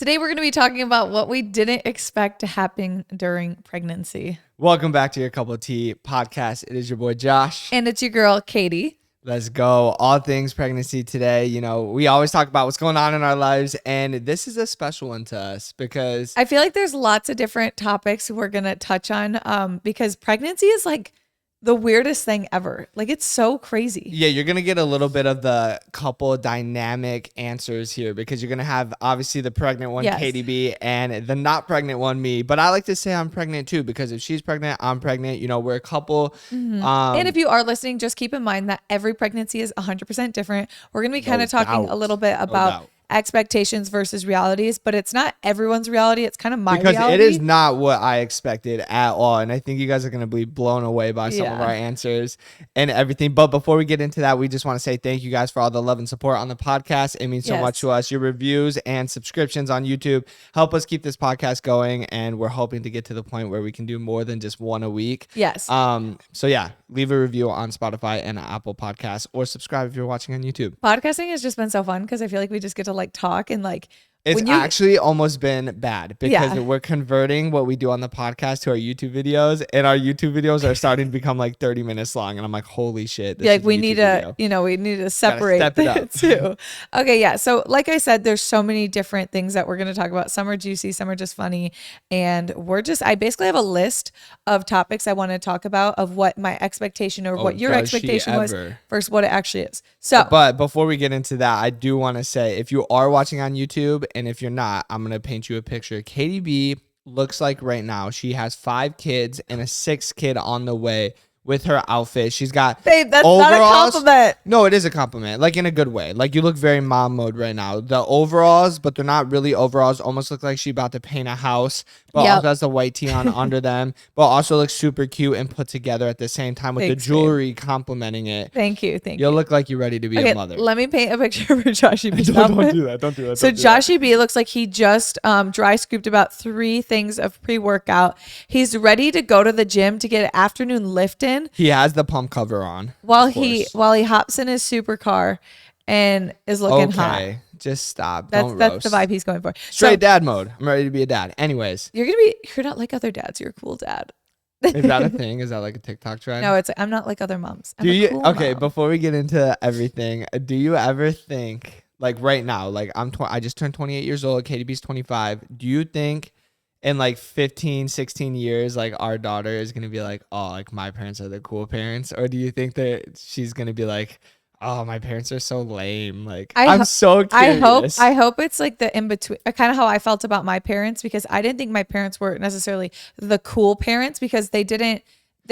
Today we're going to be talking about what we didn't expect to happen during pregnancy. Welcome back to your Cup of Tea podcast. It is your boy Josh. And it's your girl, Katie. Let's go. All things pregnancy today. You know, we always talk about what's going on in our lives, and this is a special one to us because I feel like there's lots of different topics we're going to touch on because pregnancy is like the weirdest thing ever. Like, it's so crazy. Yeah, you're going to get a little bit of the couple dynamic answers here because you're going to have obviously the pregnant one, Yes. Katie B, and the not pregnant one, me. But I like to say I'm pregnant too because if she's pregnant, I'm pregnant. You know, we're a couple. And if you are listening, just keep in mind that every pregnancy is 100% different. We're going to be kind of talking a little bit about expectations versus realities, but it's not everyone's reality. It's kind of my reality. Because it is not what I expected at all. And I think you guys are going to be blown away by some of our answers and everything. But before we get into that, we just want to say thank you guys for all the love and support on the podcast. It means so much to us. Your reviews and subscriptions on YouTube help us keep this podcast going. And we're hoping to get to the point where we can do more than just one a week. Yes. So yeah, leave a review on Spotify and Apple Podcasts or subscribe if you're watching on YouTube. Podcasting has just been so fun because I feel like we just get to like talk and like it's actually almost been bad because we're converting what we do on the podcast to our YouTube videos, and our YouTube videos are starting to become like 30 minutes long. And I'm like, holy shit. This like is we a need YouTube to, we need to separate step it up. too. Okay. Yeah. So like I said, there's so many different things that we're going to talk about. Some are juicy, some are just funny. And I basically have a list of topics I want to talk about of what my expectation or what your expectation was versus what it actually is. So, but before we get into that, I do want to say, if you are watching on YouTube, and if you're not, I'm going to paint you a picture. Katie B looks like right now she has 5 kids and a 6th kid on the way with her outfit. She's got babe, that's overalls. Not a compliment. No, it is a compliment, like in a good way. Like you look very mom mode right now. The overalls, but they're not really overalls, almost look like she about to paint a house, but also has the white tee on under them, but also looks super cute and put together at the same time with the jewelry complementing it. Thank you. You'll look like you're ready to be a mother. Let me paint a picture for Joshy B. Don't do that. So Joshy B looks like he just dry scooped about 3 things of pre-workout. He's ready to go to the gym to get an afternoon lift in. He has the pump cover on while he hops in his supercar and is looking hot. Just stop. That's the vibe he's going for. Straight dad mode. I'm ready to be a dad. Anyways, you're not like other dads. You're a cool dad. Is that a thing? Is that like a TikTok trend? No, it's I'm not like other moms. Okay, before we get into everything, do you ever think, like right now, like I just turned 28 years old, Katie B's 25. Do you think in like 15, 16 years, like our daughter is going to be like, oh, like my parents are the cool parents? Or do you think that she's going to be like, oh, my parents are so lame? Like, I'm so curious. I hope it's like the in-between, kind of how I felt about my parents, because I didn't think my parents were necessarily the cool parents because they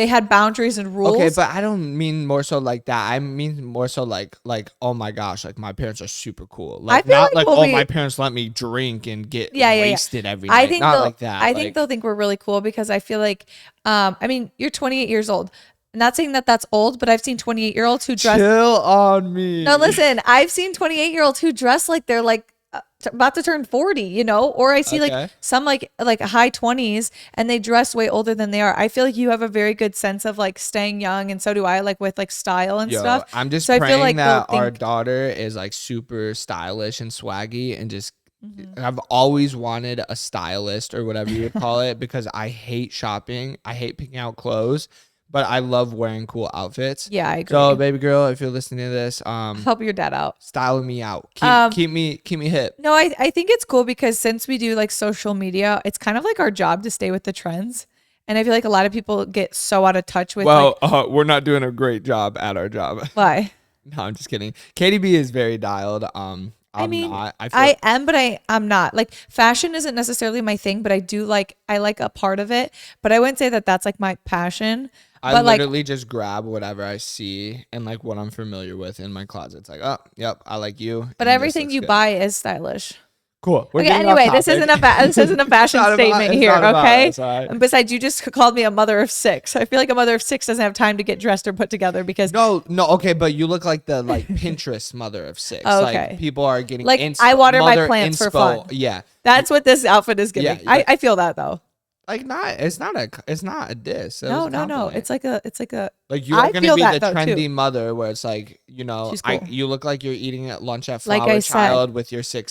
had boundaries and rules. Okay, but I don't mean more so like that. I mean more so like, oh my gosh, like my parents are super cool. Like not like, my parents let me drink and get wasted every night. Not like that. I think they'll think we're really cool because I feel like, I mean, you're 28 years old. Not saying that that's old, but I've seen 28-year-olds who dress. Chill on me. No, listen, I've seen 28-year-olds who dress like they're like about to turn 40, or I see like some like high 20s and they dress way older than they are. I feel like you have a very good sense of like staying young, and so do I, like with like style and stuff. I'm just praying that our daughter is like super stylish and swaggy and just I've always wanted a stylist or whatever you would call it because I hate shopping. I hate picking out clothes. But I love wearing cool outfits. Yeah, I agree. So, baby girl, if you're listening to this, help your dad out. Style me out. Keep me hip. No, I think it's cool because since we do like social media, it's kind of like our job to stay with the trends. And I feel like a lot of people get so out of touch with. Well, we're not doing a great job at our job. Why? No, I'm just kidding. Katie B is very dialed. I am, but I'm not. Like, fashion isn't necessarily my thing, but I like a part of it. But I wouldn't say that that's like my passion. I literally just grab whatever I see and like what I'm familiar with in my closet. It's like, oh, yep, I like you. But everything you buy is stylish. Cool. Okay, anyway, this isn't a fashion statement here, okay? And besides, you just called me a mother of 6. I feel like a mother of 6 doesn't have time to get dressed or put together because no, okay, but you look like the Pinterest mother of 6. Oh, okay. Like people are getting I water my plants for fun. Yeah, that's what this outfit is giving. Yeah, I feel that though. Like it's not a diss. It was No, a no, no. compliment. It's like a. Like you are I gonna feel be that the though too. trendy mother where it's like, She's cool. you look like you're eating at lunch at Like I Flower said, Child with your 5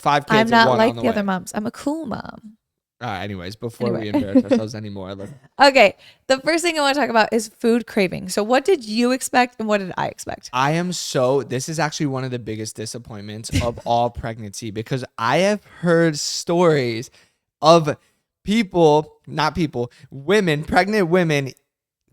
I'm kids and not one on like the the other way. moms. I'm a cool mom. Anyways, before Anyway. we embarrass ourselves anymore, Okay. The first thing I want to talk about is food craving. So what did you expect and what did I expect? this is actually one of the biggest disappointments of all pregnancy because I have heard stories of women, pregnant women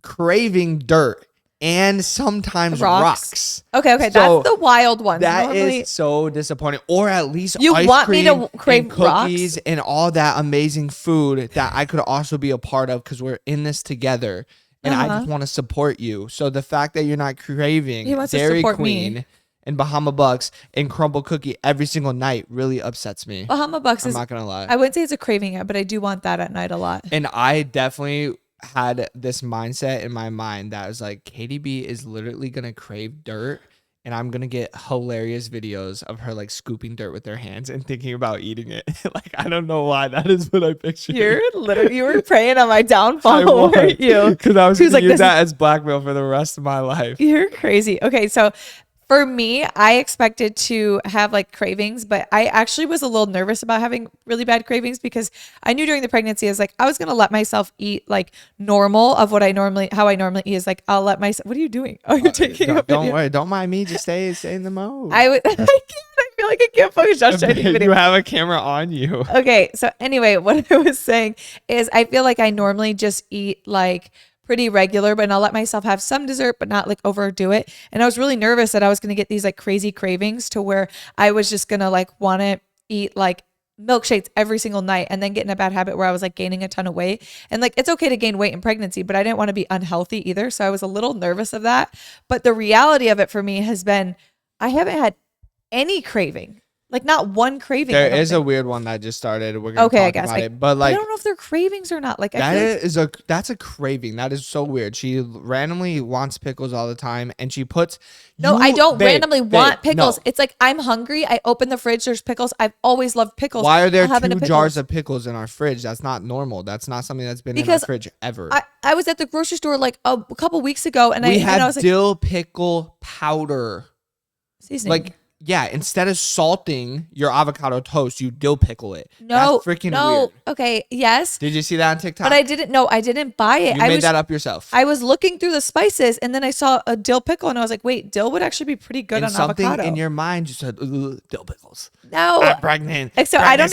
craving dirt and sometimes rocks. Okay. So That's the wild ones. that Normally, is so disappointing. Or at least you ice want me cream to crave and cookies rocks? and all that amazing food that I could also be a part of because we're in this together. And I just want to support you. So the fact that you're not craving He wants to Dairy support Queen me. and Bahama Bucks and Crumble Cookie every single night really upsets me. Bahama Bucks I'm is, not going to lie. I wouldn't say it's a craving yet, but I do want that at night a lot. And I definitely had this mindset in my mind that was like, Katie B is literally going to crave dirt. And I'm going to get hilarious videos of her like scooping dirt with her hands and thinking about eating it. Like, I don't know why. That is what I pictured. You were praying on my downfall, weren't you? Because I was going to like, use that as blackmail for the rest of my life. You're crazy. Okay, so for me, I expected to have like cravings, but I actually was a little nervous about having really bad cravings because I knew during the pregnancy, I was like, I was going to let myself eat like normal of how I normally eat is like, I'll let myself, what are you doing? Oh, you're taking a video. Don't worry. Don't mind me. Just stay in the mode. I feel like I can't focus on taking video. You have a camera on you. Okay, so anyway, what I was saying is I feel like I normally just eat like pretty regular, but I'll let myself have some dessert, but not like overdo it. And I was really nervous that I was going to get these like crazy cravings to where I was just going to like want to eat like milkshakes every single night and then get in a bad habit where I was like gaining a ton of weight. And like, it's okay to gain weight in pregnancy, but I didn't want to be unhealthy either. So I was a little nervous of that. But the reality of it for me has been, I haven't had any craving. Like not one craving. There is a weird one that just started. We're gonna talk about it, but I don't know if they're cravings or not. Like that's a craving. That is so weird. She randomly wants pickles all the time, and she puts. I don't randomly want pickles. No. It's like I'm hungry. I open the fridge. There's pickles. I've always loved pickles. Why are there 2 jars of pickles in our fridge? That's not normal. That's not something that's been in our fridge ever. I was at the grocery store like a couple weeks ago, and we I had was like, dill pickle powder. Seasoning. Like. Yeah, instead of salting your avocado toast, you dill pickle it. No, that's freaking weird. Okay, yes. Did you see that on TikTok? But I didn't buy it. You made that up yourself. I was looking through the spices and then I saw a dill pickle and I was like, wait, dill would actually be pretty good on avocado. Something in your mind just said, dill pickles. No. I'm pregnant. So I don't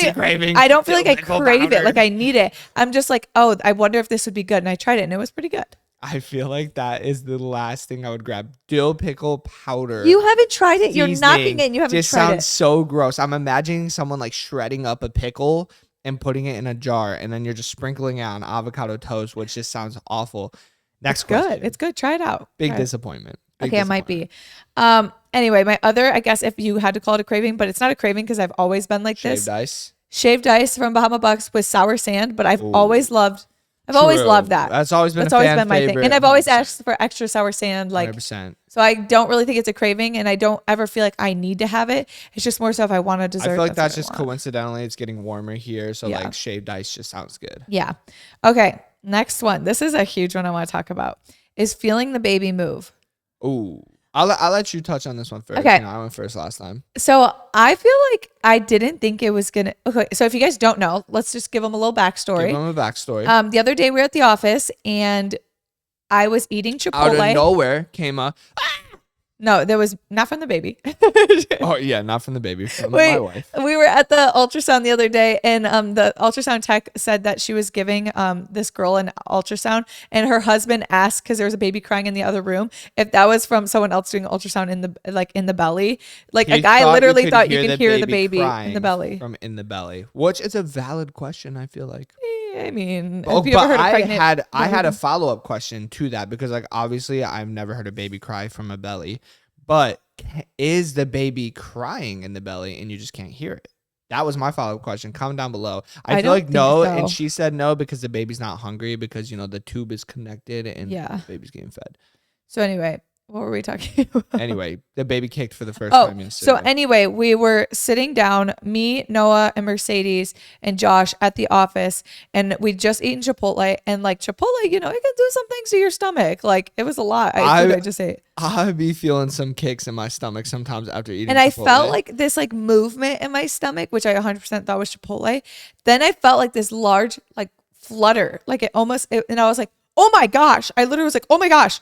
feel like I crave it. Like I need it. I'm just like, oh, I wonder if this would be good. And I tried it and it was pretty good. I feel like that is the last thing I would grab. Dill pickle powder. You haven't tried it. You're knocking it and you haven't tried it. Just sounds so gross. I'm imagining someone like shredding up a pickle and putting it in a jar, and then you're just sprinkling it on avocado toast, which just sounds awful. Next question. Good. It's good. Try it out. Big disappointment. Okay, it might be. Anyway, my other, I guess if you had to call it a craving, but it's not a craving because I've always been like this. Shaved ice from Bahama Bucks with sour sand, but I've always loved that. That's always been my thing. And I've always asked for extra sour sand. Like, 100%. So I don't really think it's a craving and I don't ever feel like I need to have it. It's just more so if I want a dessert. I feel like that's just coincidentally it's getting warmer here. So like shaved ice just sounds good. Yeah. Okay. Next one. This is a huge one I want to talk about is feeling the baby move. Ooh. I'll let you touch on this one first. Okay. I went first last time. So I feel like I didn't think it was going to. Okay. So if you guys don't know, let's just give them a little backstory. The other day we were at the office and I was eating Chipotle. Out of nowhere came a. No, there was not from the baby. Oh yeah, not from the baby, from my wife. We were at the ultrasound the other day and the ultrasound tech said that she was giving this girl an ultrasound and her husband asked, because there was a baby crying in the other room, if that was from someone else doing ultrasound in the belly. Like a guy literally thought you could hear the baby in the belly. From in the belly, which is a valid question, I feel like. I mean, have you ever heard of pregnant? I had a follow-up question to that because like obviously I've never heard a baby cry from a belly, but is the baby crying in the belly and you just can't hear it? That was my follow-up question. Comment down below. I feel like no, and she said no because the baby's not hungry because the tube is connected and the baby's getting fed. So anyway, What were we talking about? Anyway, the baby kicked for the first Oh, time so yesterday. anyway, we were sitting down, me, Noah, and Mercedes and Josh at the office, and we'd just eaten Chipotle. And like Chipotle, you know, it can do some things to your stomach. Like it was a lot. Food I I just ate. I be feeling some kicks in my stomach sometimes after eating And I felt Chipotle. like this like movement in my stomach, which I 100% thought was Chipotle. Then I felt like this large like flutter, like and I was like, oh my gosh. I literally was like, oh my gosh.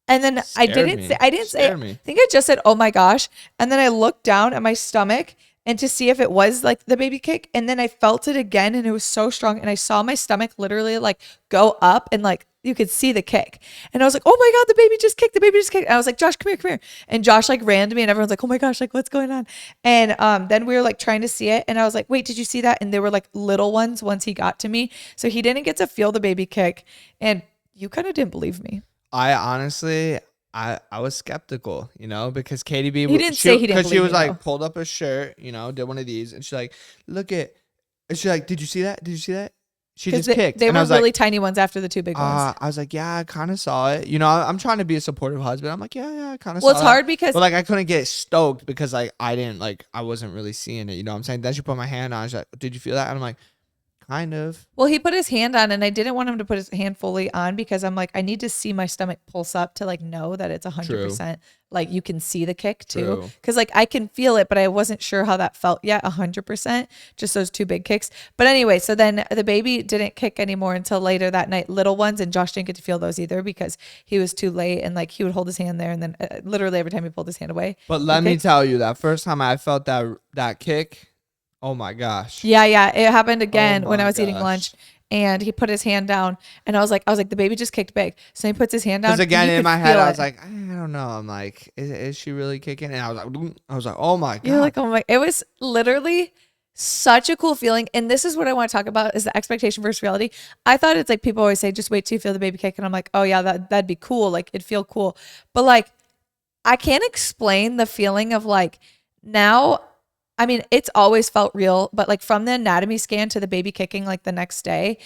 And then Scared me. I didn't say, Scared I me. think I just said, oh my gosh. And then I looked down at my stomach and to see if it was like the baby kick. And then I felt it again and it was so strong. And I saw my stomach literally like go up and like you could see the kick. And I was like, oh my God, the baby just kicked. The baby just kicked. And I was like, Josh, come here, come here. And Josh like ran to me and everyone's like, oh my gosh, like what's going on? And then we were like trying to see it. And I was like, wait, did you see that? And they were like little ones once he got to me. So he didn't get to feel the baby kick. And you kind of didn't believe me. I honestly, I was skeptical, you know, because Katie B, He didn't say he didn't because she believe was you like though. pulled up a shirt, you know, did one of these, and she's like, look at, and she's like, did you see that? Did you see that? She Because just kicked, they and I were was like, really tiny ones after the two big ones. I was like, yeah, I kind of saw it, you know. I'm trying to be a supportive husband. I'm like, yeah, I kind of Well, saw it's that, hard because but like I couldn't get stoked because like I didn't like I wasn't really seeing it, you know what I'm saying? Then she put my hand on, she's like, did you feel that? And I'm like, kind of. well, he put his hand on, and I didn't want him to put his hand fully on because I'm like, I need to see my stomach pulse up to like know that it's True, 100%. Like you can see the kick too, true. because like I can feel it, but I wasn't sure how that felt yet. 100%, just those two big kicks. But anyway, so then the baby didn't kick anymore until later that night, little ones, and Josh didn't get to feel those either because he was too late, and like he would hold his hand there, and then literally every time he pulled his hand away, But he let me kicked. tell you, that first time I felt that kick, oh my gosh. Yeah, yeah. It happened Oh again when I my was eating lunch gosh. and he put his hand down and I was like, the baby just kicked big. So he puts his hand Because down and again, you in could my head, feel I was it. like, I don't know. I'm like, is she really kicking? And I was like, oh my You're god. like, oh my, it was literally such a cool feeling. And this is what I want to talk about is the expectation versus reality. I thought it's like people always say, just wait till you feel the baby kick. And I'm like, oh yeah, that'd be cool. Like it'd feel cool. But like, I can't explain the feeling of like now. I mean, it's always felt real, but like from the anatomy scan to the baby kicking like the next day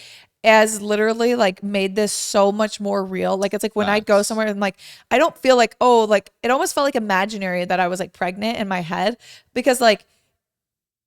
has literally like made this so much more real. Like it's like when I go Facts. somewhere and like I don't feel like, oh, like it almost felt like imaginary that I was like pregnant in my head because like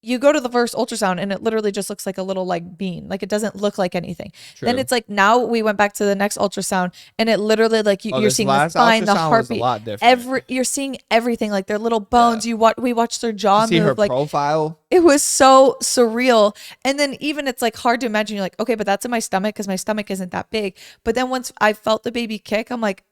you go to the first ultrasound and it literally just looks like a little like bean. Like it doesn't look like anything. Then True. it's like now we went back to the next ultrasound and it literally like Oh, you're this seeing the last spine, the ultrasound was a heartbeat, lot different. you're seeing everything like their little Yeah. bones. We watched their To jaw see her move. Like profile. it was so surreal. And then even it's like hard to imagine. You're like, okay, but that's in my stomach because my stomach isn't that big. But then once I felt the baby kick, I'm like,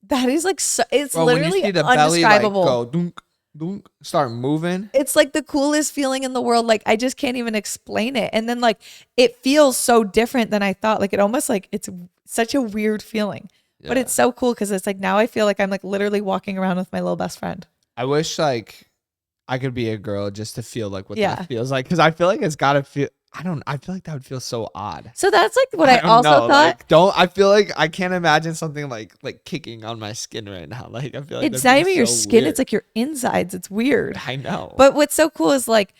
that is like so, it's Bro, when you literally see the belly like undescribable. go dunk, dunk, start moving. It's like the coolest feeling in the world. Like I just can't even explain it. And then like it feels so different than I thought. Like it almost like it's such a weird feeling. But Yeah. it's so cool because it's like now I feel like I'm like literally walking around with my little best friend. I wish like I could be a girl just to feel like what Yeah. that feels like. Because I feel like it's gotta feel. I feel like that would feel so odd. So that's like what I I don't also know. thought. Like, don't I feel like I can't imagine something like kicking on my skin right now. Like, I feel like It's that not feels even your so skin, it's weird. like your insides. It's weird. I know. But what's so cool is like,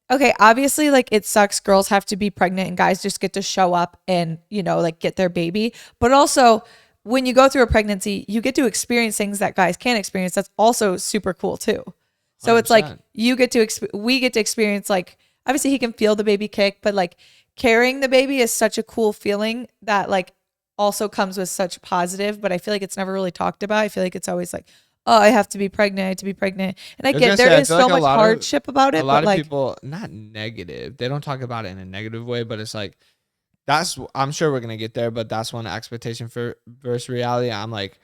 okay, obviously, like it sucks. Girls have to be pregnant and guys just get to show up and, you know, like get their baby. But also, when you go through a pregnancy, you get to experience things that guys can't experience. That's also super cool too. So it's like 100%. we get to experience like, obviously, he can feel the baby kick, but like carrying the baby is such a cool feeling that like also comes with such positive, but I feel like it's never really talked about. I feel like it's always like, oh, I have to be pregnant. I have to be pregnant. And I I was get gonna there say, I is feel so like much hardship about a it, lot but of like, people, not negative. They don't talk about it in a negative way, but it's like that's. I'm sure we're gonna get there, but that's one expectation for versus reality. I'm like,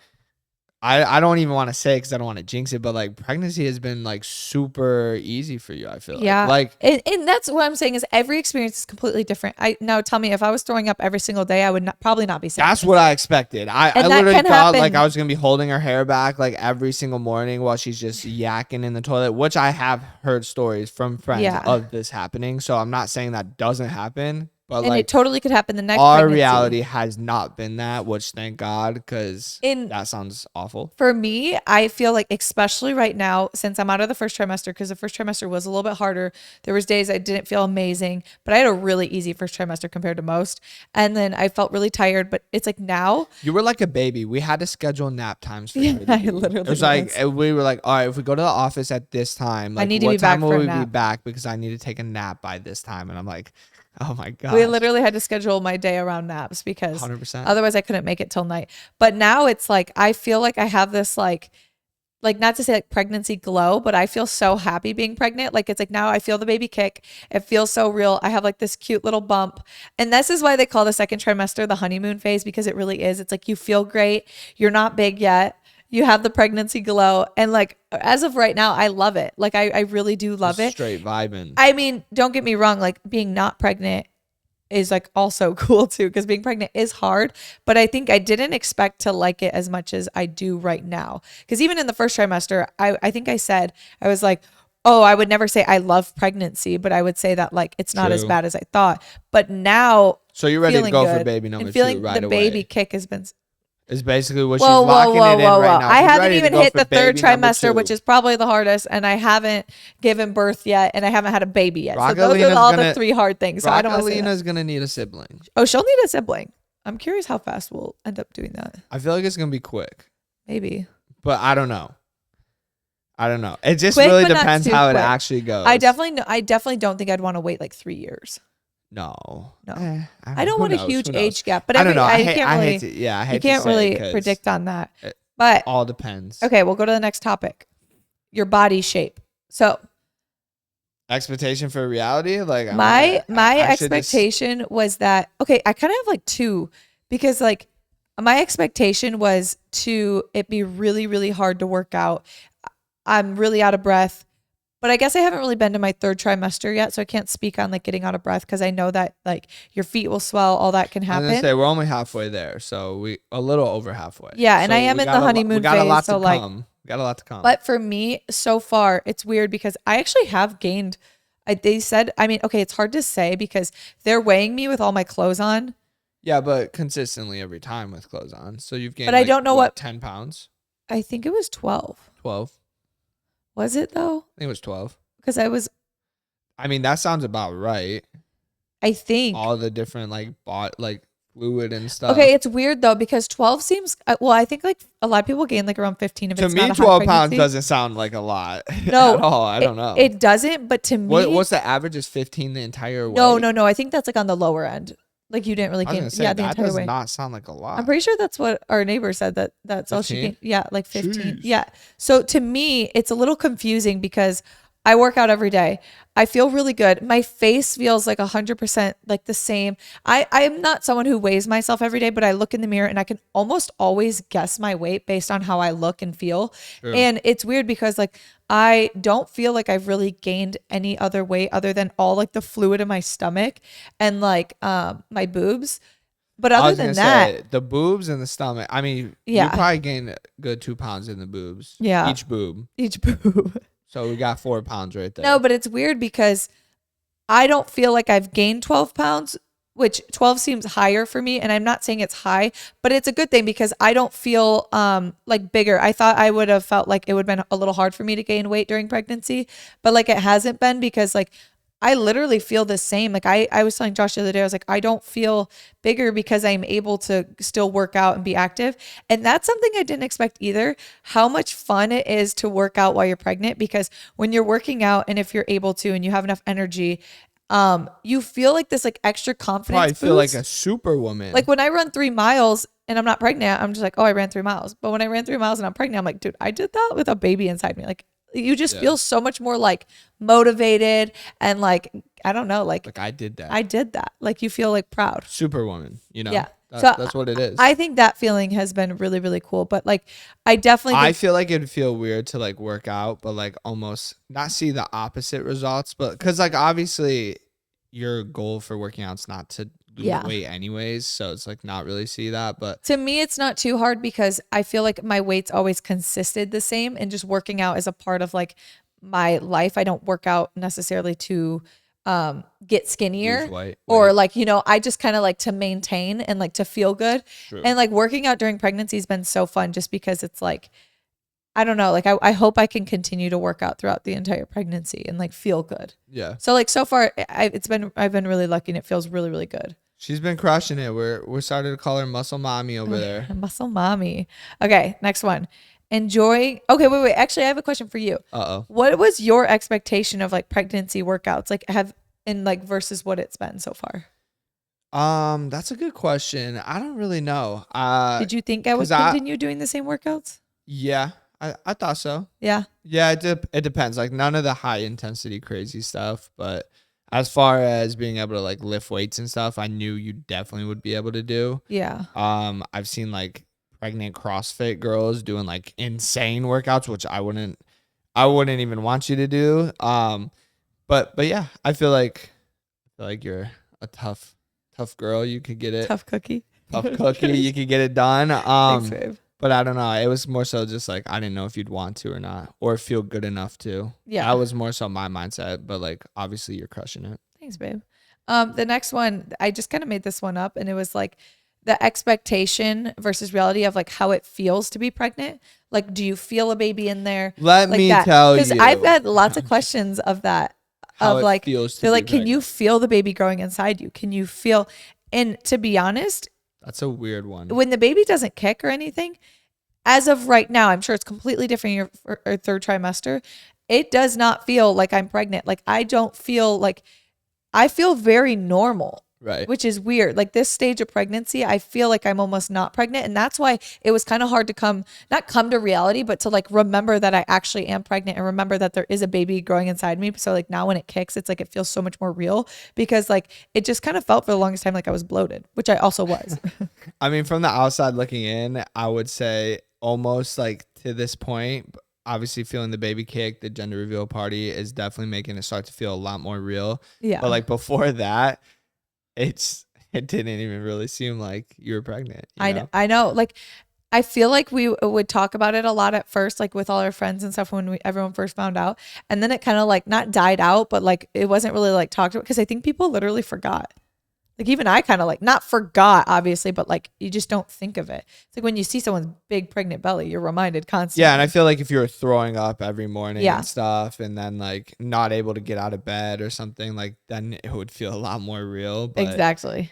I don't even want to say because I don't want to jinx it, but like pregnancy has been like super easy for you. I feel yeah. like And that's what I'm saying is every experience is completely different. I now tell me if I was throwing up every single day, I would not, probably not be saying that's this. what I expected. I And that literally can thought like happen. I was gonna be holding her hair back like every single morning while she's just yakking in the toilet, which I have heard stories from friends Yeah. of this happening. So I'm not saying that doesn't happen. But And it like totally could happen the next our pregnancy. reality has not been that, which thank God, because In that sounds awful. For me, I feel like, especially right now, since I'm out of the first trimester, because the first trimester was a little bit harder. There was days I didn't feel amazing, but I had a really easy first trimester compared to most. And then I felt really tired, but it's like now, You were like a baby. We had to schedule nap times for yeah, you to I be. literally It was like was. we were like, all right, if we go to the office at this time, I like need to what be time back will for a we be nap. back? Because I need to take a nap by this time. And I'm like, oh my We gosh, literally had to schedule my day around naps because 100%. otherwise I couldn't make it till night. But now it's like I feel like I have this like not to say like pregnancy glow, but I feel so happy being pregnant. Like it's like now I feel the baby kick. It feels so real. I have like this cute little bump. And this is why they call the second trimester the honeymoon phase, because it really is. It's like you feel great. You're not big yet. You have the pregnancy glow. And like as of right now, I love it. Like I really do love Just it. straight vibing. I mean, don't get me wrong, like being not pregnant is like also cool too, because being pregnant is hard, but I think I didn't expect to like it as much as I do right now. Because even in the first trimester, I think I said, I was like, oh, I would never say I love pregnancy, but I would say that like it's not as True. bad as I thought. But now So you're ready to feeling go for good baby number and 2 feeling right the away. baby kick has been Is basically what whoa, she's whoa, locking whoa, it in whoa, right whoa. now. I She's haven't ready to even go hit for the third baby number trimester, 2. which is probably the hardest, and I haven't given birth yet, and I haven't had a baby yet. So those are Rockalina's all the gonna- three hard things. So I don't want to say that. Rockalina's gonna need a sibling. Oh, she'll need a sibling. I'm curious how fast we'll end up doing that. I feel like it's gonna be quick, Maybe. but I don't know. I don't know. It just Quick, really but not depends too how it quick. actually goes. I definitely don't think I'd want to wait like 3 years. No. No. I don't who want a knows? huge Who knows? age gap, but I don't know. I can't I really, hate to, yeah, I hate you can't to say really 'cause predict on that. it But all depends. okay, we'll go to the next topic. Your body shape. So Expectation for reality, like my I should just- expectation was that, okay, I kind of have like two, because like my expectation was to it be really, really hard to work out. I'm really out of breath, but I guess I haven't really been to my third trimester yet, so I can't speak on like getting out of breath, because I know that like your feet will swell, all that can I was happen. gonna say we're only halfway there, so we a little over halfway. Yeah, and So I am we in got the a lo- honeymoon We got a phase, lot so to like, come. We got a lot to come. but for me, so far, it's weird because I actually have gained. They said, I mean, okay, it's hard to say because they're weighing me with all my clothes on. yeah, but consistently every time with clothes on, so you've gained. But I like, don't know what- 10 pounds. I think it was 12. 12. Was it though? I think it was 12. Because I mean, that sounds about right. I think. All the different like fluid and stuff. Okay, it's weird though because 12 seems, well, I think like a lot of people gain like around 15 if To it's me, not a high 12 pounds pregnancy. doesn't sound like a lot. No, at all. I don't know. It doesn't, but to me, What's the average? Is 15 the entire way? no. I think that's like on the lower end. Like you didn't really I was gain, gonna say yeah, the that entire does way. not sound like a lot. I'm pretty sure that's what our neighbor said, that's all she 15? gained. Yeah, like 15. Jeez. Yeah. So to me, it's a little confusing because I work out every day. I feel really good. My face feels like 100% like the same. I'm not someone who weighs myself every day, but I look in the mirror and I can almost always guess my weight based on how I look and feel. True. And it's weird because like I don't feel like I've really gained any other weight other than all like the fluid in my stomach and like my boobs. But I other was than gonna that, say, the boobs and the stomach. I mean, Yeah. you probably gained a good 2 pounds in the boobs. Yeah. Each boob. each boob. So we got 4 pounds right there. No, but it's weird because I don't feel like I've gained 12 pounds, which 12 seems higher for me. And I'm not saying it's high, but it's a good thing because I don't feel like bigger. I thought I would have felt like it would have been a little hard for me to gain weight during pregnancy, but like it hasn't been because like I literally feel the same. Like I was telling Josh the other day, I was like, I don't feel bigger because I'm able to still work out and be active. And that's something I didn't expect either. How much fun it is to work out while you're pregnant, because when you're working out and if you're able to and you have enough energy, you feel like this like extra confidence probably feel like boost. a superwoman. Like when I run 3 miles and I'm not pregnant, I'm just like, oh, I ran 3 miles. But when I ran 3 miles and I'm pregnant, I'm like, dude, I did that with a baby inside me. Like you just Yeah. feel so much more like motivated and like, I don't know, like I did that. I did that. Like you feel like proud. Superwoman, you know? Yeah. That's what it is. I think that feeling has been really, really cool. But like, I definitely I think, feel like it'd feel weird to like work out, but like almost not see the opposite results. But because like obviously your goal for working out is not to lose Yeah. weight anyways. So it's like not really see that. But to me, it's not too hard because I feel like my weight's always consisted the same and just working out is a part of like my life. I don't work out necessarily to get Lose skinnier weight. or like, you know, I just kind of like to maintain and like to feel good. True. And like working out during pregnancy has been so fun just because it's like, I don't know, like I hope I can continue to work out throughout the entire pregnancy and like feel good. Yeah. So like so far I've been really lucky and it feels really, really good. She's been crushing it. We're starting to call her muscle mommy over there. Muscle mommy. Okay, next one. Okay, wait. Actually, I have a question for you. Uh-oh. What was your expectation of like pregnancy workouts? Like like versus what it's been so far? That's a good question. I don't really know. Did you think I would 'Cause I continue doing the same workouts? yeah, I thought so. Yeah. Yeah, it depends. Like none of the high intensity crazy stuff, but as far as being able to like lift weights and stuff, I knew you definitely would be able to do. Yeah. I've seen like pregnant CrossFit girls doing like insane workouts, which I wouldn't even want you to do. But yeah, I feel like you're a tough girl. You could get it. Tough cookie. Tough cookie. You could get it done. Thanks, babe. But I don't know. It was more so just like I didn't know if you'd want to or not, or feel good enough to. Yeah. That was more so my mindset. But like obviously you're crushing it. Thanks, babe. The next one, I just kind of made this one up and it was like the expectation versus reality of like how it feels to be pregnant. Like, do you feel a baby in there? Let like me that? tell you. Because I've had lots of questions of that. How of it like, feels to they're be like, can you pregnant. feel the baby growing inside you? Can you feel? And to be honest, That's a weird one. when the baby doesn't kick or anything, as of right now, I'm sure it's completely different in your third trimester. It does not feel like I'm pregnant. Like I don't feel like I feel very normal, Right. which is weird. Like this stage of pregnancy, I feel like I'm almost not pregnant. And that's why it was kind of hard to not come to reality, but to like remember that I actually am pregnant and remember that there is a baby growing inside me. So like now when it kicks, it's like it feels so much more real because like it just kind of felt for the longest time like I was bloated, which I also was. I mean, from the outside looking in, I would say almost like to this point, obviously feeling the baby kick, the gender reveal party is definitely making it start to feel a lot more real. Yeah. But like before that, it didn't even really seem like you were pregnant. I know. Like I feel like we would talk about it a lot at first, like with all our friends and stuff when everyone first found out. And then it kind of like not died out, but like it wasn't really like talked about because I think people literally forgot. Like even I kind of like not forgot obviously, but like you just don't think of it. It's like when you see someone's big pregnant belly, you're reminded constantly. Yeah, and I feel like if you were throwing up every morning Yeah. and stuff and then like not able to get out of bed or something, like then it would feel a lot more real. But Exactly.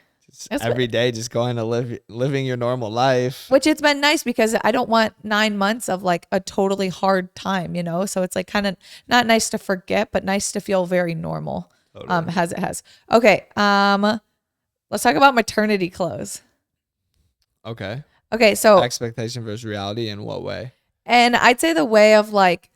That's every day just going to living your normal life. Which it's been nice because I don't want 9 months of like a totally hard time, you know? So it's like kind of not nice to forget, but nice to feel very normal. Totally. As it has. Okay. Let's talk about maternity clothes. Okay. Okay. So, Expectation versus reality in what way? and I'd say the way of like,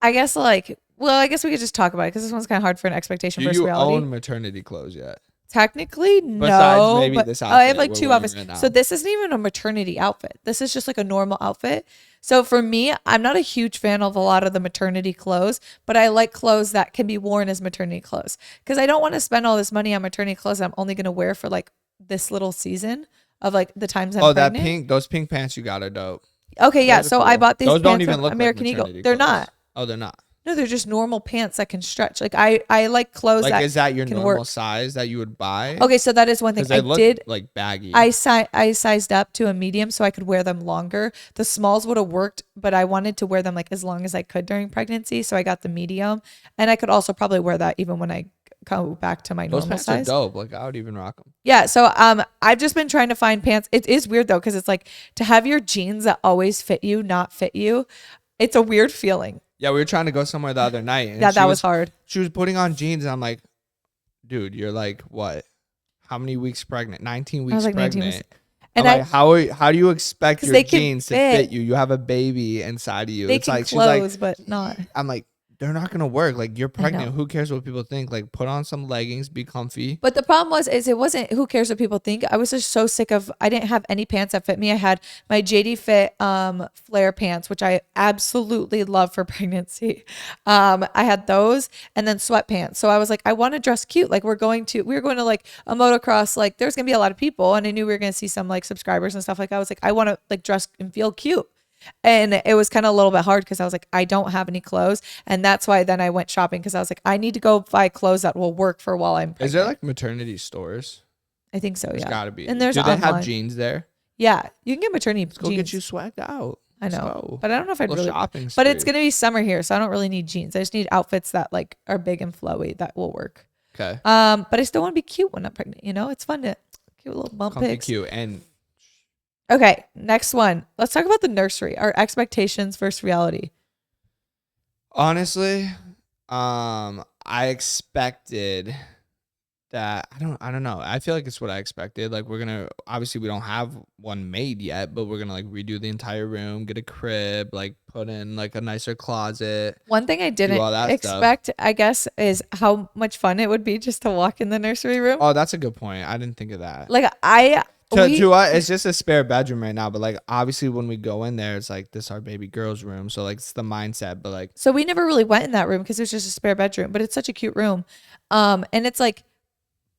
I guess like, well, I guess we could just talk about it because this one's kind of hard for an expectation Do versus you reality. own maternity clothes yet? Technically, no. Besides maybe but this I have outfit like we're two wearing outfits. right now. So this isn't even a maternity outfit. This is just like a normal outfit. So for me, I'm not a huge fan of a lot of the maternity clothes, but I like clothes that can be worn as maternity clothes because I don't want to spend all this money on maternity clothes that I'm only going to wear for like this little season of like the times I'm pregnant. Those pink pants you got are dope. Okay, yeah. Those are So cool. I bought these Those pants don't even from look American like Eagle. maternity They're clothes. not. Oh, they're not. No, they're just normal pants that can stretch. Like I like clothes Like, that is that your can normal work. size that you would buy? Okay, so that is one thing 'Cause they I look did. like baggy. I sized up to a medium so I could wear them longer. The smalls would have worked, but I wanted to wear them like as long as I could during pregnancy. So I got the medium, and I could also probably wear that even when I go back to my Those normal pants size. are dope. Like I would even rock them. Yeah. So I've just been trying to find pants. It is weird though because it's like to have your jeans that always fit you not fit you. It's a weird feeling. Yeah, we were trying to go somewhere the other night. And Yeah, that was hard. She was putting on jeans, and I'm like, dude, you're like what? How many weeks pregnant? 19 weeks I was like 19 pregnant. weeks. And I'm like, how do you expect 'cause your they can jeans to fit. fit you? You have a baby inside of you. They It's can like close, she's like, but not. I'm like, they're not gonna work. Like you're pregnant. know. Who cares what people think? Like put on some leggings, be comfy. But the problem is it wasn't who cares what people think. I was just so sick of I didn't have any pants that fit me. I had my JD Fit flare pants, which I absolutely love for pregnancy. I had those and then sweatpants. So I was like, I want to dress cute. Like we were going to like a motocross, like there's gonna be a lot of people and I knew we were gonna see some like subscribers and stuff like that. I was like, I want to like dress and feel cute. And it was kind of a little bit hard because I was like, I don't have any clothes. And that's why then I went shopping because I was like, I need to go buy clothes that will work for while I'm Is there pregnant. like maternity stores? I think so, There's yeah. gotta be. And there's Do they have online. jeans there? Yeah, you can get maternity Let's go jeans. get you swagged out. I Let's know, go. but I don't know if I'd Little really. shopping But it's spree. gonna be summer here, so I don't really need jeans. I just need outfits that like are big and flowy that will work. Okay. But I still want to be cute when I'm pregnant. You know, it's fun to cute little bump Comfy pics. cute. And Okay, next one. Let's talk about the nursery. Our expectations versus reality. honestly, I expected that I don't know. I feel like it's what I expected. Like we're gonna obviously we don't have one made yet, but we're gonna like redo the entire room, get a crib, like put in like a nicer closet, One thing I do didn't all that stuff. expect, I guess, is how much fun it would be just to walk in the nursery room. Oh, that's a good point. I didn't think of that. Like To us, it's just a spare bedroom right now, but like obviously when we go in there, it's like this is our baby girl's room. So like it's the mindset, but like so we never really went in that room because it was just a spare bedroom, but it's such a cute room. And it's like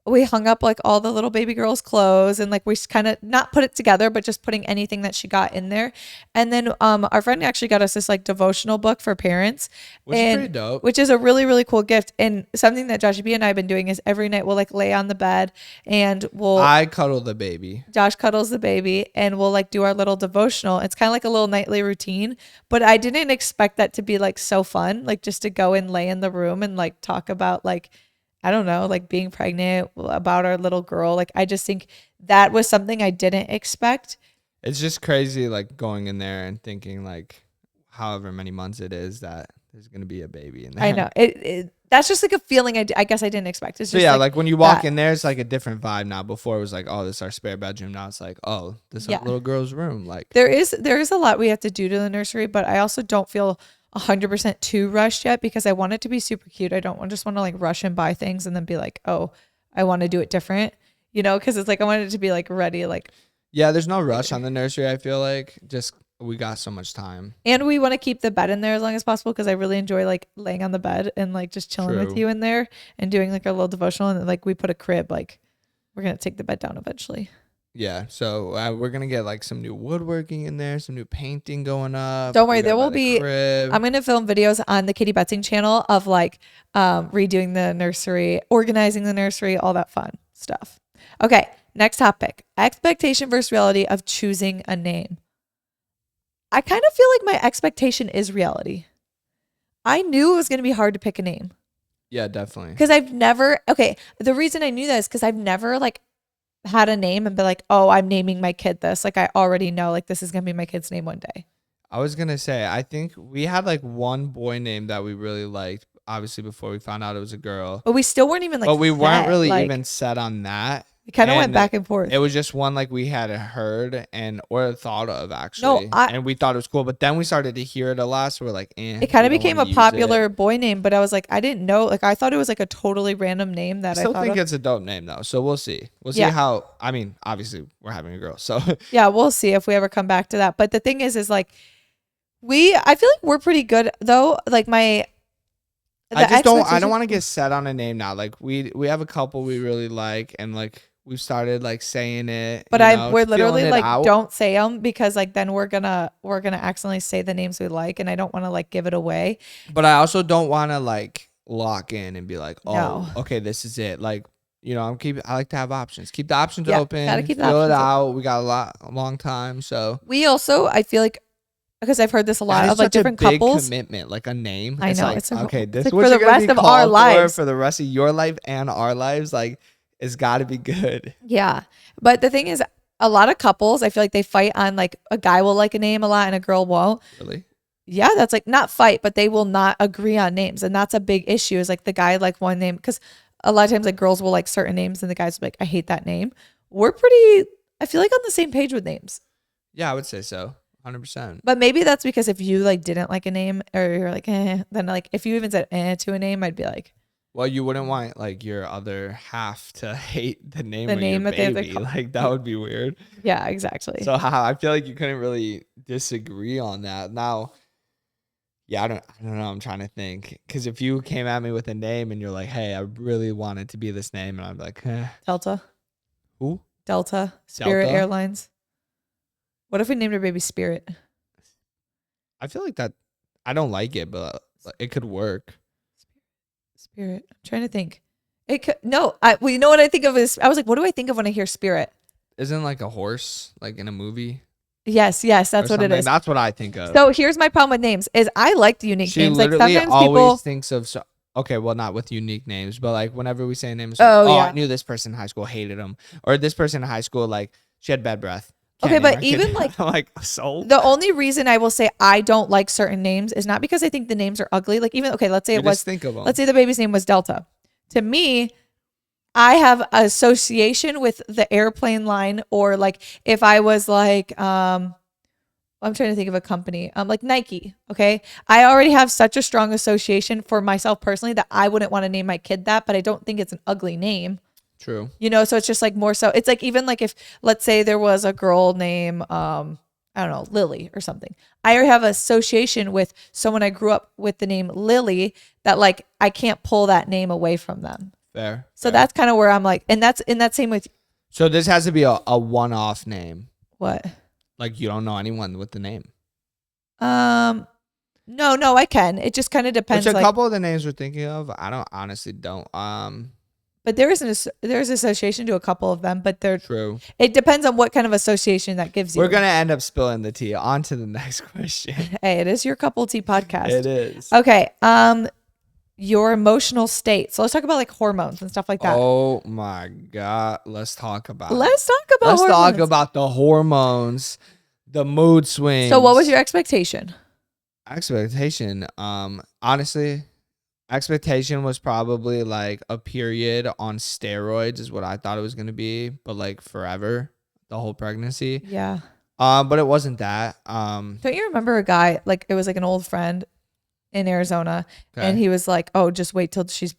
we hung up like all the little baby girl's clothes and like we kind of not put it together, but just putting anything that she got in there. And then our friend actually got us this like devotional book for parents, which is pretty dope. which is a really, really cool gift. And something that Joshie B and I have been doing is every night we'll like lay on the bed and I cuddle the baby. Josh cuddles the baby and we'll like do our little devotional. It's kind of like a little nightly routine, but I didn't expect that to be like so fun, like just to go and lay in the room and like talk about like, I don't know, like being pregnant, about our little girl. Like, I just think that was something I didn't expect. It's just crazy, like going in there and thinking like however many months it is that there's going to be a baby in there. I know that's just like a feeling I guess I didn't expect. It's So just yeah, like when you walk that. in there, it's like a different vibe now. Before it was like, oh, this is our spare bedroom. Now it's like, oh, this is Yeah. our little girl's room. Like There is a lot we have to do to the nursery, but I also don't feel 100% too rushed yet because I want it to be super cute. I don't just want to like rush and buy things and then be like, oh, I want to do it different, you know, because it's like I want it to be like ready, like. yeah, there's no rush on the nursery. I feel like just we got so much time. And we want to keep the bed in there as long as possible because I really enjoy like laying on the bed and like just chilling with True. you in there and doing like a little devotional. And then, like we put a crib, like we're going to take the bed down eventually. Yeah, so we're gonna get like some new woodworking in there, some new painting going up. Don't worry, We there gotta will buy the be. crib. I'm going to film videos on the Katie Betzing channel of like redoing the nursery, organizing the nursery, all that fun stuff. Okay, next topic. Expectation versus reality of choosing a name. I kind of feel like my expectation is reality. I knew it was going to be hard to pick a name. Yeah, definitely. Because I've never, okay, the reason I knew that is because I've never like had a name and be like, oh, I'm naming my kid this. Like I already know like this is going to be my kid's name one day. I was gonna say, I think we had like one boy name that we really liked, obviously before we found out it was a girl. But we still weren't even like, but we weren't set, really like, even set on that. It kind of went And back and forth. It was just one like we had heard or thought of actually. No, and we thought it was cool. But then we started to hear it a lot. So we're like, it kind of became a popular boy name, but I was like, I didn't know. Like I thought it was like a totally random name that I still thought think of. it's a dope name though. So we'll see. We'll see Yeah. how, I mean, obviously we're having a girl. So Yeah, we'll see if we ever come back to that. But the thing is like I feel like we're pretty good though. Like I don't want to get set on a name now. Like we have a couple we really like and like we've started like saying it. But we're literally like, out. don't say them because like then we're gonna accidentally say the names we like, and I don't want to like give it away. But I also don't want to like lock in and be like, oh, No. okay, this is it. Like, you know, I like to have options. Keep the options Yeah, open. gotta keep the Fill it options out. We got a long time. So We also, I feel like, because I've heard this a lot that is of like such a different big couples. commitment, like a name. I know, Like, it's a- okay. it's This like is what for you're the gonna rest be of our called lives. for the rest of your life and our lives. Like, it's got to be good. Yeah. But the thing is, a lot of couples, I feel like they fight on like a guy will like a name a lot and a girl won't. Really? Yeah, that's like not fight, but they will not agree on names. And that's a big issue is like the guy like one name. Because a lot of times like girls will like certain names and the guys will be like, I hate that name. We're pretty, I feel like on the same page with names. Yeah, I would say so. 100%. But maybe that's because if you like didn't like a name or you're like, then like if you even said to a name, I'd be like, Well, you wouldn't want like your other half to hate the name The of name your that they have to baby. call- Like that would be weird. yeah, exactly. So I feel like you couldn't really disagree on that. Now, yeah, I don't know. I'm trying to think because if you came at me with a name and you're like, "Hey, I really want it to be this name," and I'm like, Delta, "Who? Delta, Spirit Delta? Airlines. What if we named our baby Spirit? I feel like that. I don't like it, but it could work. Spirit. I'm trying to think. It could, no, well, you know what I think of is, I was like, what do I think of when I hear spirit? Isn't like a horse like in a movie Yes, or that's what it something? is. That's what I think of. So here's my problem with names is I like the unique She names. Like literally sometimes always people, thinks of okay, well, not with unique names, but like whenever we say names, like, oh oh, I yeah. knew this person in high school, hated him, or this person in high school, like she had bad breath. Can't Okay, name but our kid. even like I'm like, so the only reason I will say I don't like certain names is not because I think the names are ugly. Like even, okay, let's say you it just was, think of them. let's say the baby's name was Delta. To me, I have association with the airplane line, or like if I was like, I'm trying to think of a company, like Nike. Okay. I already have such a strong association for myself personally that I wouldn't want to name my kid that, but I don't think it's an ugly name, True. you know? So it's just like more so it's like, even like if, let's say there was a girl named, I don't know, Lily or something. I already have association with someone I grew up with the name Lily that like, I can't pull that name away from them. Fair. So fair. that's kind of where I'm like, and that's in that same with So this has to be a one-off name. what? Like you don't know anyone with the name. No, I can. It just kind of depends. Which a like, couple of the names we're thinking of, I don't honestly don't. but there's association to a couple of them, but True. it depends on what kind of association that gives you. We're gonna end up spilling the tea. On to the next question. Hey, it is your couple tea podcast. It is. Okay. Your emotional state. So let's talk about like hormones and stuff like that. Oh my God. Let's talk about Let's talk about Let's hormones. talk about the hormones, the mood swings. So what was your expectation? expectation? Honestly, expectation was probably like a period on steroids is what I thought it was gonna be, but like forever, the whole pregnancy. Yeah. But it wasn't that. Don't you remember a guy, like it was like an old friend in Arizona, and Okay. he was like, "Oh, just wait till she's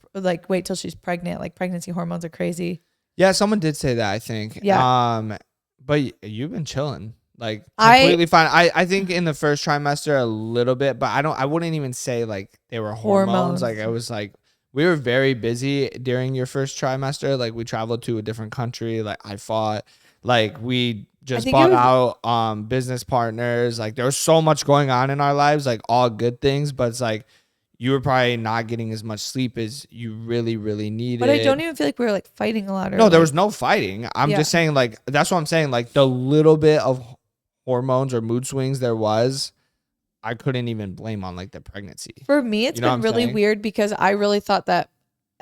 pregnant. Like pregnancy hormones are crazy." Yeah, someone did say that, I think. Yeah. But you've been chilling. Like I completely fine. I think in the first trimester a little bit, but I wouldn't even say like they were hormones. Hormones. Like I was like we were very busy during your first trimester. Like we traveled to a different country. Like I fought. Like we just think bought it out business partners. Like there was so much going on in our lives, like all good things, but it's like you were probably not getting as much sleep as you really, really needed. But I don't even feel like we were like fighting a lot. Or No, there like, was no fighting. I'm Yeah. just saying, like, that's what I'm saying. Like, the little bit of hormones or mood swings there was, I couldn't even blame on like the pregnancy. For me, it's You know what been I'm really saying? weird because I really thought that,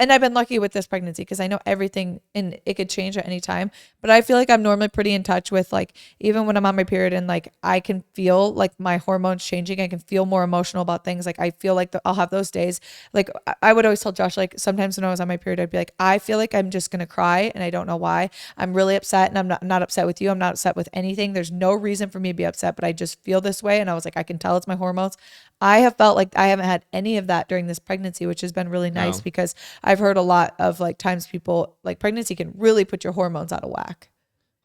and I've been lucky with this pregnancy because I know everything and it could change at any time. But I feel like I'm normally pretty in touch with like, even when I'm on my period and like I can feel like my hormones changing. I can feel more emotional about things. Like I feel like I'll have those days. Like I would always tell Josh, like sometimes when I was on my period, I'd be like, I feel like I'm just going to cry and I don't know why. I'm really upset and I'm not upset with you. I'm not upset with anything. There's no reason for me to be upset, but I just feel this way. And I was like, I can tell it's my hormones. I have felt like I haven't had any of that during this pregnancy, which has been really nice No. because I've heard a lot of like times people like pregnancy can really put your hormones out of whack.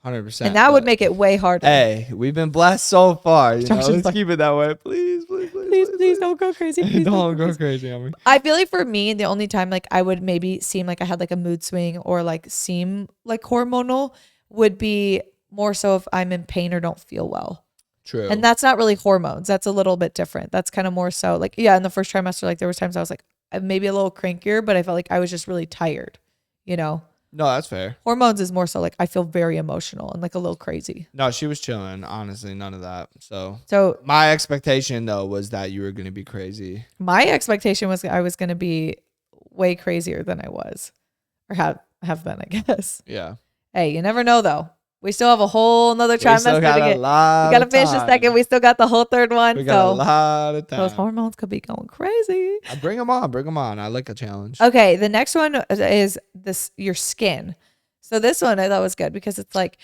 100%. And that would make it way harder. Hey, we've been blessed so far. You know, Josh is let's like- keep it that way. Please, please, Please don't go crazy. Please don't go go crazy on me. I feel like for me, the only time like I would maybe seem like I had like a mood swing or like seem like hormonal would be more so if I'm in pain or don't feel well. True. And that's not really hormones. That's a little bit different. That's kind of more so like, yeah, in the first trimester, like there was times I was like maybe a little crankier, but I felt like I was just really tired, you know? No, that's fair. Hormones is more so like I feel very emotional and like a little crazy. No, she was chilling. Honestly, none of that. So So my expectation though was that you were gonna be crazy. my expectation was I was going to be way crazier than I was or have been, I guess. Yeah. Hey, you never know though. We still have a whole nother We still trimester to got a get. lot. We got to of finish the time. second. We still got the whole third one. We got a So lot of time. those hormones could be going crazy. Bring them on. Bring them on. I like a challenge. Okay, the next one is your skin. So this one I thought was good because it's like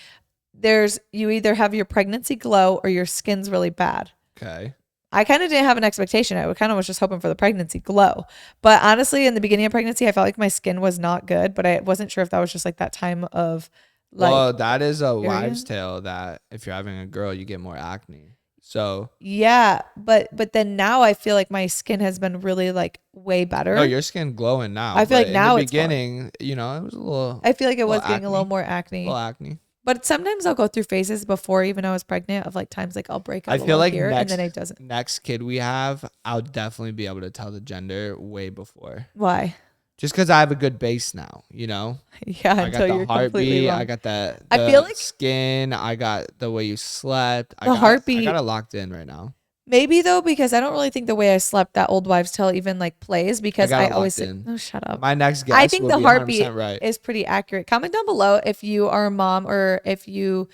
you either have your pregnancy glow or your skin's really bad. Okay. I kind of didn't have an expectation. I kind of was just hoping for the pregnancy glow. But honestly, in the beginning of pregnancy, I felt like my skin was not good, but I wasn't sure if that was just like that time of like, Well, that is a wives' tale that if you're having a girl, you get more acne. So yeah, but then now I feel like my skin has been really like way better. no, your skin glowing now. I feel like but now in the it's glowing. beginning, you know, it was a little. I feel like it was getting a acne. little more acne. Little acne. But sometimes I'll go through phases before even I was pregnant of like times like I'll break I out a feel little like here and then it doesn't. next kid we have, I'll definitely be able to tell the gender way before. Why? Just because I have a good base now, you know? Yeah, I got until the you're completely heartbeat, I wrong. got I feel the like skin, I got the way you slept. the I got heartbeat, it locked in right now. maybe though, because I don't really think the way I slept that old wives' tale even like plays I because got I it always locked say, in. no, shut up. My next I guess think will the be heartbeat 100% right. is pretty accurate. Comment down below if you are a mom or if you,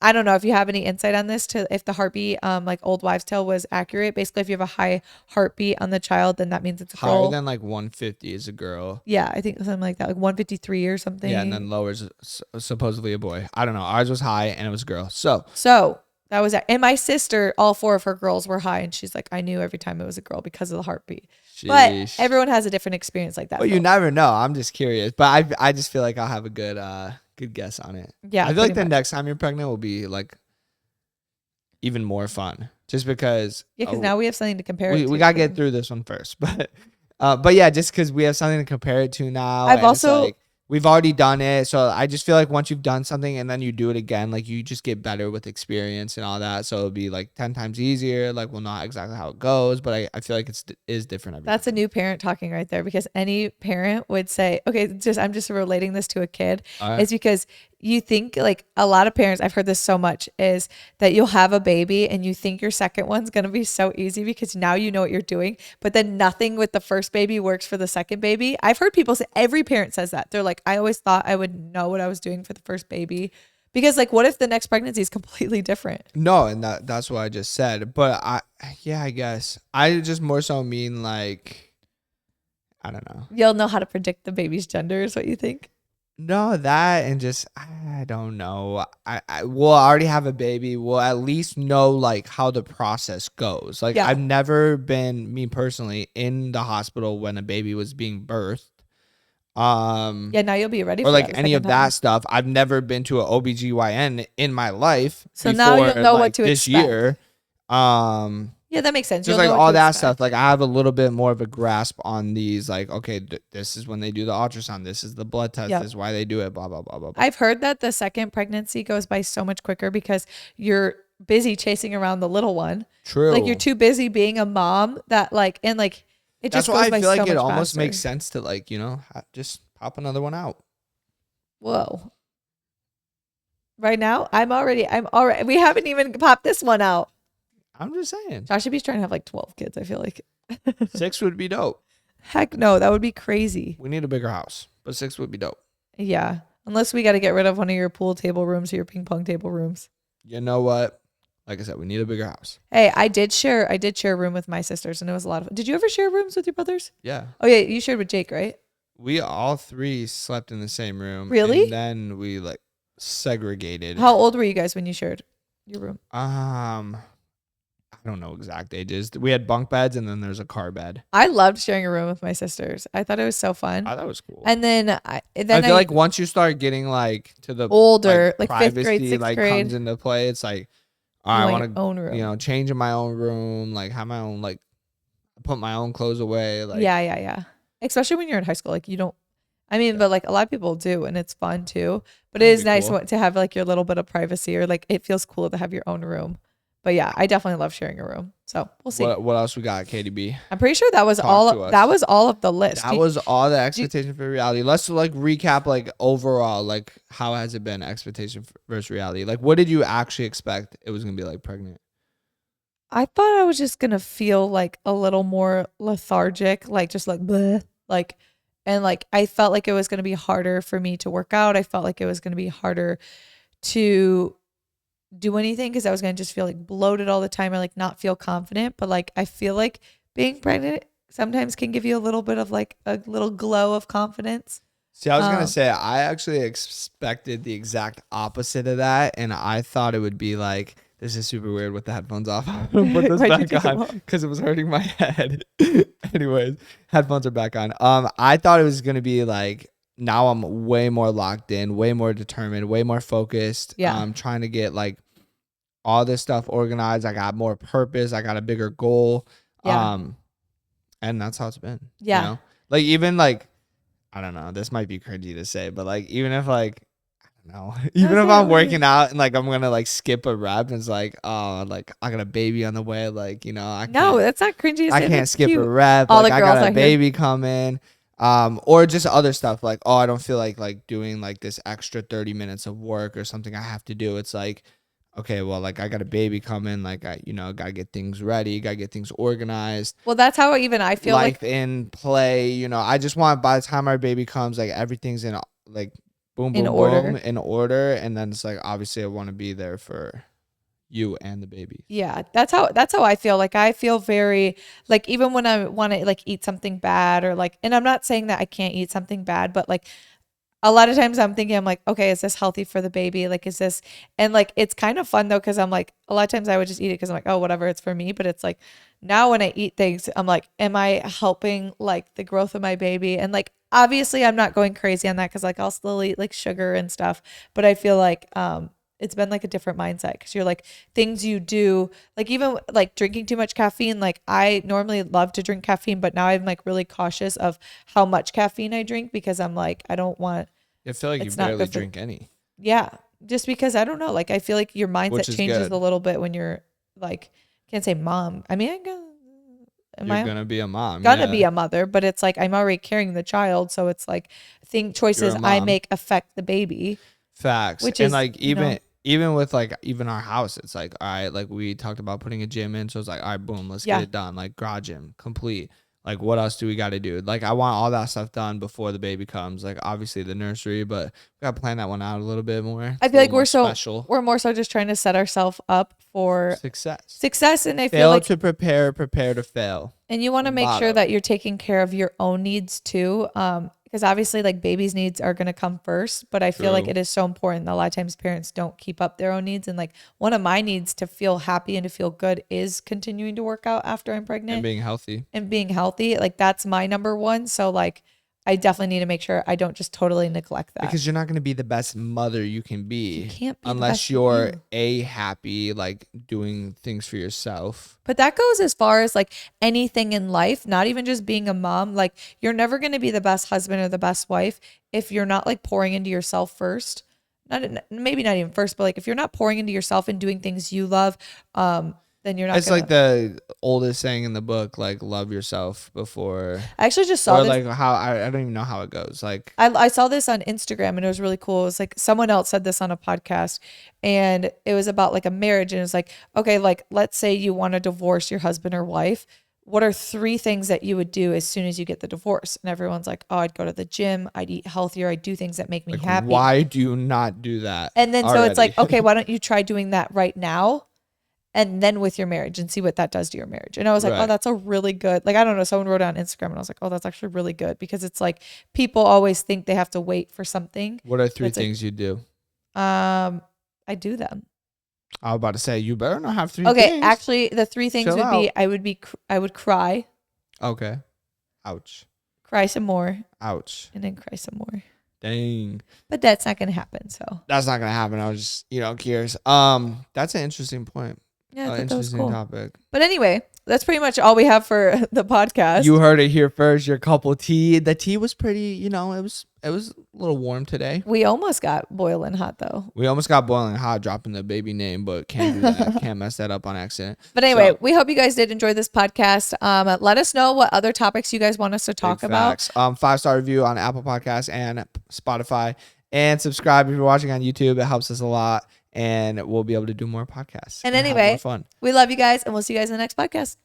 I don't know if you have any insight on this to if the heartbeat, like old wives' tale was accurate. Basically, if you have a high heartbeat on the child, then that means it's a Higher girl. than like 150 is a girl. Yeah, I think something like that, like 153 or Yeah, and something. then lower is supposedly a boy. I don't know. Ours was high and it was a girl. So, So that was it. And my sister, all four of her girls were high, and she's like, I knew every time it was a girl because of the heartbeat. But sheesh. everyone has a different experience like that. Well, you So never know. I'm just curious, but I just feel like I'll have a good guess on it. yeah, I feel pretty like the much. next time you're pregnant will be like even more fun, just because Yeah, because now we have something to compare it we to gotta get too. through this one first. But yeah, just because we have something to compare it to now, I've and it's also like we've already done it, so I just feel like once you've done something and then you do it again, like you just get better with experience and all that. So it'll be like 10 times easier. Like we'll know exactly how it goes, but I feel like is different every that's a time. new parent talking right there because any parent would say, okay, just I'm just relating this to a kid, All right. is because you think like a lot of parents, I've heard this so much, is that you'll have a baby and you think your second one's gonna be so easy because now you know what you're doing, but then nothing with the first baby works for the second baby. I've heard people say every parent says that. They're like, I always thought I would know what I was doing for the first baby. Because like what if the next pregnancy is completely different? No, and that's what I just said. But yeah, I guess I just more so mean like, I don't know. You'll know how to predict the baby's gender, is what you think? No, that and just I don't know. I will already have a baby. We'll at least know like how the process goes. Like Yeah. I've never been me personally in the hospital when a baby was being birthed. Yeah, now you'll be ready Or for like that the any second of that time. stuff. I've never been to a OBGYN in my life So now before you'll know what like to this expect. year. Um Yeah, that makes sense. just You'll like know what all to that stuff, expect. like I have a little bit more of a grasp on these, like okay, this is when they do the ultrasound, this is the blood test, this Yep. is why they do it, blah blah blah blah blah. I've heard that the second pregnancy goes by so much quicker because you're busy chasing around the little one. Like you're True. too busy being a mom that like and like it That's just why goes I by feel like so it much almost makes faster. sense to like, just pop another one out. Whoa. Right now, I'm already we haven't even popped this one out. I'm just saying. Josh should be trying to have like 12 kids, I feel like. 6 would be dope. Heck no, that would be crazy. We need a bigger house, but 6 would be dope. Yeah. Unless we got to get rid of one of your pool table rooms or your ping pong table rooms. You know what? Like I said, we need a bigger house. Hey, I did share a room with my sisters and it was a lot of fun. Did you ever share rooms with your brothers? Yeah. Oh yeah, you shared with Jake, right? We all three slept in the same room. Really? And then we like segregated. How old were you guys when you shared your room? I don't know exact ages. We had bunk beds and then there's a car bed. I loved sharing a room with my sisters. I thought it was so fun. Oh, that was cool. And then I feel like once you start getting like to the older, like fifth grade, privacy sixth like grade, comes into play, it's like, you all right, I want want your own room. to, change in my own room, like have my own, like put my own clothes away. Like, Yeah. Especially when you're in high school, like you don't. I mean, but like a lot of people do, and it's fun too. But it that'd is be nice cool. to have like your little bit of privacy, or like it feels cool to have your own room. But yeah, I definitely love sharing a room. So we'll see. What else we got, KDB? I'm pretty sure that was Talk all. to us. That was all of the list. That was all the expectation for reality. Let's like recap like overall, like how has it been expectation versus reality? Like what did you actually expect it was gonna be like pregnant? I thought I was just gonna feel like a little more lethargic, like just like bleh, like, and like I felt like it was gonna be harder for me to work out. I felt like it was gonna be harder to do anything because I was gonna just feel like bloated all the time or like not feel confident. But like I feel like being pregnant sometimes can give you a little bit of like a little glow of confidence. See, I was gonna say I actually expected the exact opposite of that, and I thought it would be like this is super weird with the headphones off. I'm gonna put this Why'd you take back them on off? because it was hurting my head. Anyways, headphones are back on. I thought it was gonna be like now I'm way more locked in, way more determined, way more focused. Yeah. Trying to get like all this stuff organized. I got more purpose. I got a bigger goal. Yeah. And that's how it's been. Yeah. Like even like I don't know. This might be cringy to say, but like even if like No. Even That's if it, I'm what do you working mean? out and like I'm gonna like skip a rep and it's like, oh, like I got a baby on the way, like, you know, No, that's not cringy to I say. can't That's skip a cute. rep, All like the I girls got a out here. baby coming. Or just other stuff like, oh, I don't feel like doing like this extra 30 minutes of work or something I have to do. It's like, okay, well, like I got a baby coming, like I, you know, gotta get things ready, gotta get things organized, Well, that's how even I feel like life in play. You know, I just want by the time our baby comes, like everything's in like boom, in boom, boom order. in order, and then it's like obviously I want to be there for you and the baby. Yeah, that's how I feel. Like I feel very like even when I want to like eat something bad or like, and I'm not saying that I can't eat something bad, but like a lot of times I'm thinking, I'm like, okay, is this healthy for the baby? Like, is this, and like, it's kind of fun though, cause I'm like, a lot of times I would just eat it cause I'm like, oh, whatever, it's for me. But it's like, now when I eat things, I'm like, am I helping like the growth of my baby? And like, obviously I'm not going crazy on that cause like I'll still eat like sugar and stuff. But I feel like, it's been like a different mindset because you're like things you do like even like drinking too much caffeine. Like I normally love to drink caffeine, but now I'm like really cautious of how much caffeine I drink because I'm like, I don't want, I feel like you it's not barely good for, drink any, yeah, just because I don't know, like I feel like your which mindset is changes a good. little bit when you're like, can't say mom, I mean am You're I gonna be a mom, gonna be yeah. a mother, but it's like I'm already carrying the child, so it's like think You're choices a I mom. make affect the baby, Facts. which And is like even with like even our house, it's like, all right, like we talked about putting a gym in, so it's like, all right, boom, let's get yeah. it done. Like garage gym complete. Like what else do we got to do? Like I want all that stuff done before the baby comes. Like obviously the nursery, but we got to plan that one out a little bit more. I It's a feel like little more special. we're more so just trying to set ourselves up for Success. success, and I feel Fail like to prepare, prepare to fail. and you want to make sure Motto. that you're taking care of your own needs too, because obviously like babies needs are going to come first, but I feel like True. it is so important that a lot of times parents don't keep up their own needs, and like one of my needs to feel happy and to feel good is continuing to work out after I'm And pregnant being healthy. and being healthy. Like that's my number one, so like I definitely need to make sure I don't just totally neglect that. Because you're not going to be the best mother you can You be can't be the unless best you're you. happy, like doing things for yourself. But that goes as far as like anything in life, not even just being a mom. Like you're never going to be the best husband or the best wife if you're not like pouring into yourself first. Not maybe not even first, but like if you're not pouring into yourself and doing things you love, then you're not It's like gonna. the oldest saying in the book, like love yourself before, I actually just saw or this. like how I don't even know how it goes. Like I saw this on Instagram and it was really cool. It was like someone else said this on a podcast and it was about like a marriage. And it's like, okay, like let's say you want to divorce your husband or wife. What are three things that you would do as soon as you get the divorce? And everyone's like, oh, I'd go to the gym, I'd eat healthier, I'd do things that make me happy. why do you not do that And then so it's like, already? okay, why don't you try doing that right now? And then with your marriage and see what that does to your marriage. And I was like, oh, Right. that's a really good, like, I don't know. Someone wrote it on Instagram and I was like, oh, that's actually really good because it's like people always think they have to wait for something. What are But three it's like, things you do? I do them. I was about to say you better not have three Okay. things. Actually, the three things Chill would be, out. I would cry, Okay. Ouch. cry some more, Ouch. and then cry some more. Dang. But that's not going to happen. So That's not gonna happen. I was just curious. That's an interesting point. yeah, I thought that was Interesting cool. topic. But anyway, that's pretty much all we have for the podcast. You heard it here first. Your cup of tea. The tea was pretty. It was a little warm today. We almost got boiling hot though. We almost got boiling hot, dropping the baby name, but can't do that. Can't mess that up on accident. But anyway, So, we hope you guys did enjoy this podcast. Let us know what other topics you guys want us to talk big about. facts. 5-star review on Apple Podcasts and Spotify, and subscribe if you're watching on YouTube. It helps us a lot, and we'll be able to do more podcasts. And have anyway, more fun. we love you guys and we'll see you guys in the next podcast.